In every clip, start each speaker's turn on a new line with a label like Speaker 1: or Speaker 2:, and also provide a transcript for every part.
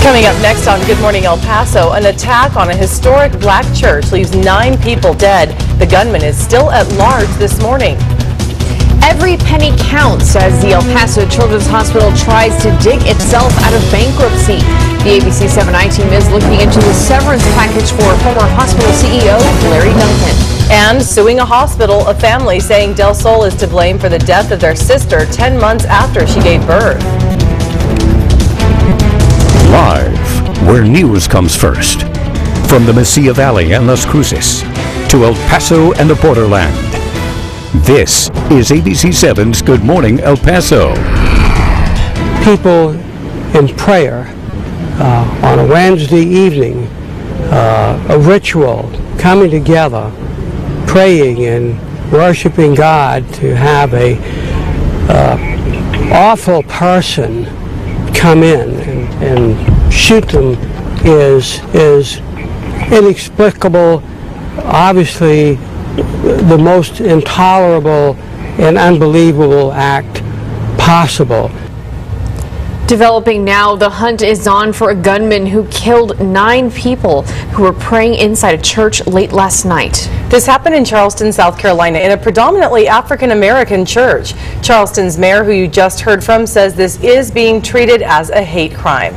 Speaker 1: Coming up next on Good Morning El Paso, an attack on a historic black church leaves 9 people dead. The gunman is still at large this morning.
Speaker 2: Every penny counts as the El Paso Children's Hospital tries to dig itself out of bankruptcy. The ABC 7i team is looking into the severance package for former hospital CEO Larry Duncan.
Speaker 1: And suing a hospital, a family saying Del Sol is to blame for the death of their sister 10 months after she gave birth.
Speaker 3: Live, where news comes first. From the Mesilla Valley and Las Cruces to El Paso and the borderland. This is ABC 7's Good Morning El Paso.
Speaker 4: People in prayer on a Wednesday evening, a ritual, coming together, praying and worshiping God, to have a awful person come in and shoot them is inexplicable, obviously the most intolerable and unbelievable act possible.
Speaker 2: Developing now, the hunt is on for a gunman who killed 9 people who were praying inside a church late last night.
Speaker 1: This happened in Charleston, South Carolina, in a predominantly African-American church. Charleston's mayor, who you just heard from, says this is being treated as a hate crime.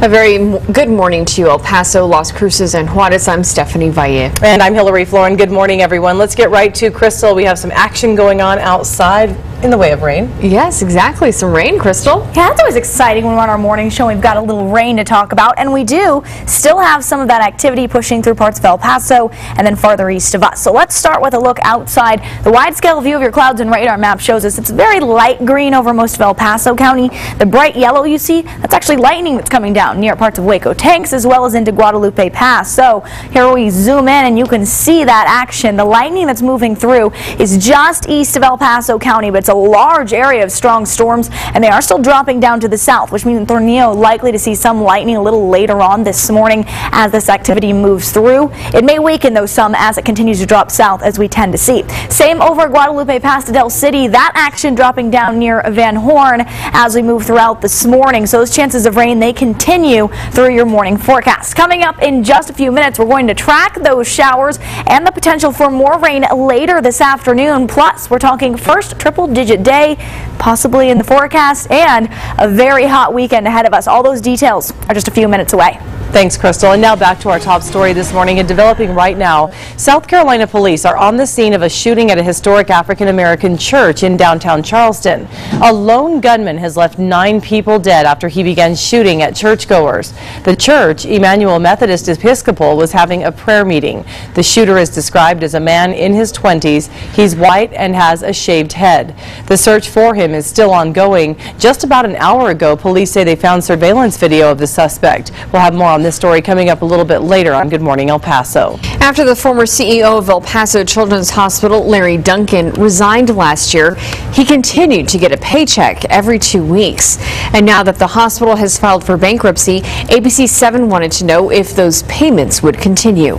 Speaker 2: A very good morning to you, El Paso, Las Cruces, and Juarez. I'm Stephanie Valle.
Speaker 1: And I'm Hillary Floren. Good morning, everyone. Let's get right to Crystal. We have some action going on outside in the way of rain.
Speaker 2: Yes, exactly. Some rain, Crystal.
Speaker 5: Yeah, it's always exciting when we're on our morning show. We've got a little rain to talk about, and we do still have some of that activity pushing through parts of El Paso and then farther east of us. So let's start with a look outside. The wide-scale view of your clouds and radar map shows us it's very light green over most of El Paso County. The bright yellow you see, that's actually lightning that's coming down near parts of Waco Tanks as well as into Guadalupe Pass. So here we zoom in and you can see that action. The lightning that's moving through is just east of El Paso County, but it's a large area of strong storms, and they are still dropping down to the south, which means Tornillo likely to see some lightning a little later on this morning as this activity moves through. It may weaken though some as it continues to drop south, as we tend to see. Same over Guadalupe Pass to Del City. That action dropping down near Van Horn as we move throughout this morning. So those chances of rain, they continue through your morning forecast. Coming up in just a few minutes, we're going to track those showers and the potential for more rain later this afternoon. Plus, we're talking first triple-digit day, possibly in the forecast, and a very hot weekend ahead of us. All those details are just a few minutes away.
Speaker 1: Thanks, Crystal. And now back to our top story this morning and developing right now. South Carolina police are on the scene of a shooting at a historic African-American church in downtown Charleston. A lone gunman has left 9 people dead after he began shooting at churchgoers. The church, Emmanuel Methodist Episcopal, was having a prayer meeting. The shooter is described as a man in his 20s. He's white and has a shaved head. The search for him is still ongoing. Just about an hour ago, police say they found surveillance video of the suspect. We'll have more on this story coming up a little bit later on Good Morning El Paso.
Speaker 2: After the former CEO of El Paso Children's Hospital, Larry Duncan, resigned last year, he continued to get a paycheck every 2 weeks. And now that the hospital has filed for bankruptcy, ABC 7 wanted to know if those payments would continue.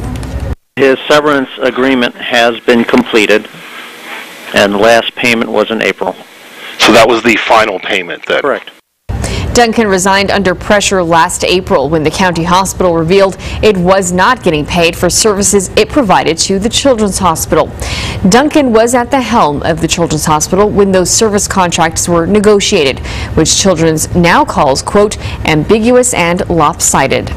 Speaker 6: His severance agreement has been completed, and the last payment was in April.
Speaker 7: So that was the final payment then?
Speaker 6: Correct.
Speaker 2: Duncan resigned under pressure last April when the county hospital revealed it was not getting paid for services it provided to the Children's Hospital. Duncan was at the helm of the Children's Hospital when those service contracts were negotiated, which Children's now calls, quote, ambiguous and lopsided.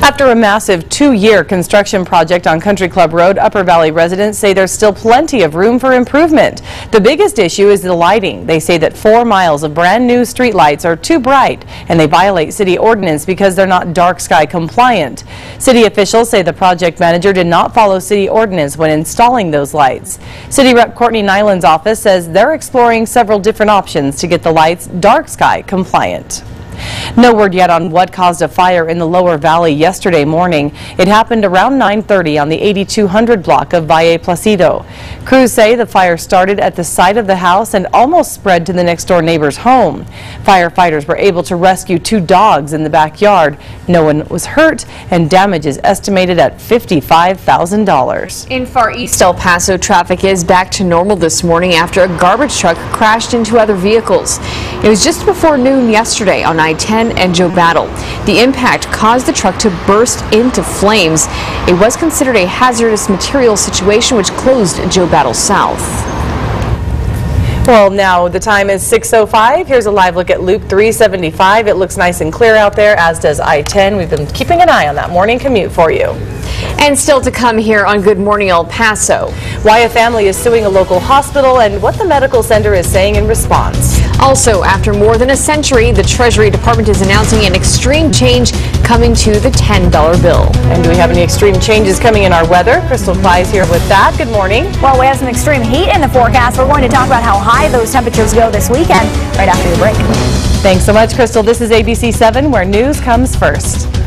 Speaker 1: After a massive 2-year construction project on Country Club Road, Upper Valley residents say there's still plenty of room for improvement. The biggest issue is the lighting. They say that 4 miles of brand new street lights are too bright and they violate city ordinance because they're not dark sky compliant. City officials say the project manager did not follow city ordinance when installing those lights. City Rep Courtney Nyland's office says they're exploring several different options to get the lights dark sky compliant. No word yet on what caused a fire in the lower valley yesterday morning. It happened around 9:30 on the 8200 block of Valle Placido. Crews say the fire started at the side of the house and almost spread to the next door neighbor's home. Firefighters were able to rescue 2 dogs in the backyard. No one was hurt, and damage is estimated at $55,000.
Speaker 2: In Far East El Paso, traffic is back to normal this morning after a garbage truck crashed into other vehicles. It was just before noon yesterday on I-10 and Joe Battle. The impact caused the truck to burst into flames. It was considered a hazardous material situation, which closed Joe Battle South.
Speaker 1: Well, now the time is 6:05. Here's a live look at Loop 375. It looks nice and clear out there, as does I-10. We've been keeping an eye on that morning commute for you.
Speaker 2: And still to come here on Good Morning El Paso.
Speaker 1: Why a family is suing a local hospital and what the medical center is saying in response.
Speaker 2: Also, after more than a century, the Treasury Department is announcing an extreme change coming to the $10 bill.
Speaker 1: And do we have any extreme changes coming in our weather? Crystal Cly's here with that. Good morning.
Speaker 5: Well, we have some extreme heat in the forecast. We're going to talk about how high those temperatures go this weekend right after the break.
Speaker 1: Thanks so much, Crystal. This is ABC 7, where news comes first.